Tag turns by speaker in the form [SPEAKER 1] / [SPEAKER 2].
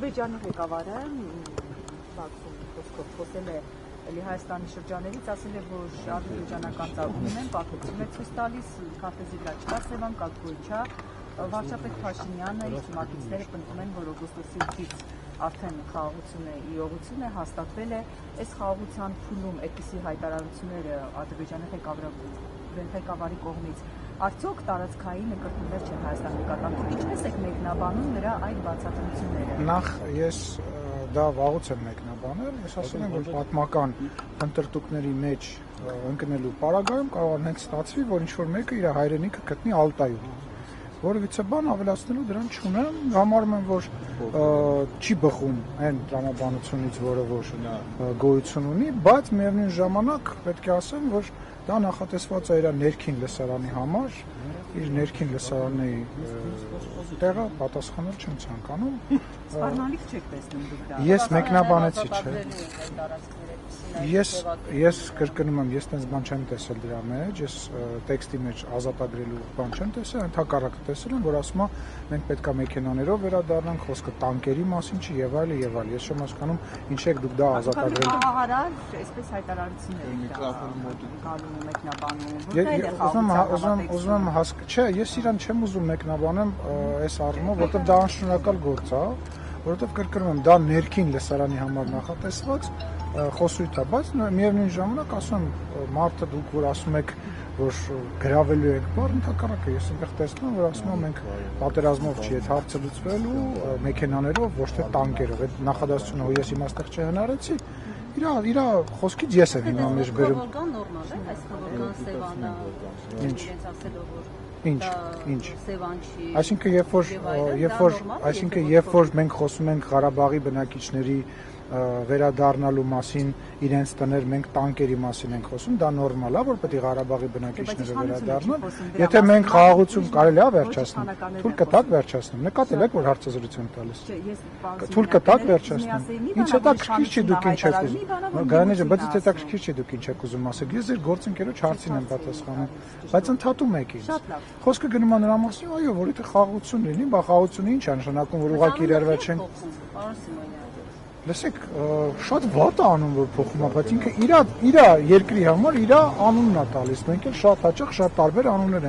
[SPEAKER 1] Ադրբեջանի ղեկավարը Բաքվում խոսել է Հայաստանի շրջաներից, ասել է, որ ադրբեջանական ծագում են, պատմություն է ցույց տալիս, քարտեզի վրա չկա Սևան, կա Գոյչա, վարչապետ Փաշինյանը, իր մակիցները պնդում են, որ օգոստոսի 8-ից արդեն խաղաղությունը իրողություն է, հաստատվել է, այս խաղաղության փուլում այդպիսի հայտարարությունները Ադրբեջանի ղեկավարի կողմից արդյոք տարածքային նկրտումներ չեն Հայաստանի նկատմամբ, ինչպես եք մեկնաբանում նրա այդ բացատրությունները։
[SPEAKER 2] Նախ ես դա վաղուց եմ մեկնաբանել, ես ասում եմ, որ պատմական ընտրտուկների մեջ ընկնելու պարագայում կարող է հենց ստացվի, որ ինչ-որ մեկը իր հայրենիքը գտնի Ալտայում, որովհետեւ բան ավելացնելու դրան չունեմ, համարում եմ, որ չի բխում այն տրամաբանությունից, որը որ գոյություն ունի, բայց միևնույն ժամանակ պետք է ասեմ, որ դա նախատեսված է իր ներքին լսարանի համար, իր ներքին լսարանի տեղը պատասխանել չեմ ցանկանում։
[SPEAKER 1] Սպառնալիք չեք տեսնում դուք դա։
[SPEAKER 2] Ես մեկնաբանեցի, չէ։ Ես կրկնում եմ, ես տես բան չեմ տեսել դրա մեջ, ես տեքստի մեջ ազատագրելու բան չեմ տեսել, ընդհակառակը տեսել եմ, որ ասում է մենք պետք է մեքենաներով վերադառնանք, խոսքը տանկերի մասին չի եւ այլ եւ այլ։ Ես չեմ հասկանում ինչ եք դուք դա ազատագրել։
[SPEAKER 1] Խաղարար, այսպես հայտարարություններ
[SPEAKER 2] Ուզում եմ չէ, ես իրան չեմ ուզում մեկնաբանեմ այս առումով, որովհետեւ դա անշնորհակալ գործ է, որովհետեւ կրկնում եմ, դա ներքին լսարանի համար նախատեսված խոսույթ է, բայց միևնույն ժամանակ ասում եմ, մարդը դուք որ ասում եք, որ գրավելու եք բառ, ընդհակառակը ես այնտեղ տեսնում եմ, որ ասում եմ մենք պատերազմով չի այդ հարցը լուծվելու, մեքենաներով, ոչ թե տանկերով, այդ նախադասությունը հո ես իմաստեղ չհնարեցի, իր խոսքից ես եմ հիմա մեջ բերում։
[SPEAKER 1] Խաղողական նորմալ է, այս խաղողական Սևանը, իրենց ասելով, որ
[SPEAKER 2] Ինչ
[SPEAKER 1] Սևան չի։
[SPEAKER 2] Այսինքն երբ որ մենք խոսում ենք Ղարաբաղի բնակիչների վերադառնալու մասին, իրենց տներ մենք տանկերի մասին ենք խոսում, դա նորմալ է, որ պետք է Ղարաբաղի բնակիչները վերադառնան։ Եթե մենք խաղաղություն կարելի է վերջացնել, թույլ կտակ վերջացնեմ։ Նկատել եք, որ հարցազրույց եմ տալիս։ Թույլ կտակ վերջացնեմ։ Ինչ հետաքրքիր չի դուք ինչ եք ուզում։ Գայանե ջան, բայց հետաքրքիր չի դուք ինչ եք ուզում ասեք։ Ես ձեր գործընկերոջ հարցին եմ պատասխանում, բայց ընդհատում եք ինձ։ Խոսքը գնում է նրա մասին, այո, որ եթե խաղաղություն լինի, բա խաղաղությունը ինչ է նշանակում, որ ուղղակի իրար չեն։ Լսեք, շատ վատ է անում, որ փոխում է, բայց ինքը իր երկրի համար իր անունն է տալիս։ Մենք էլ շատ հաճախ շատ տարբեր անուններ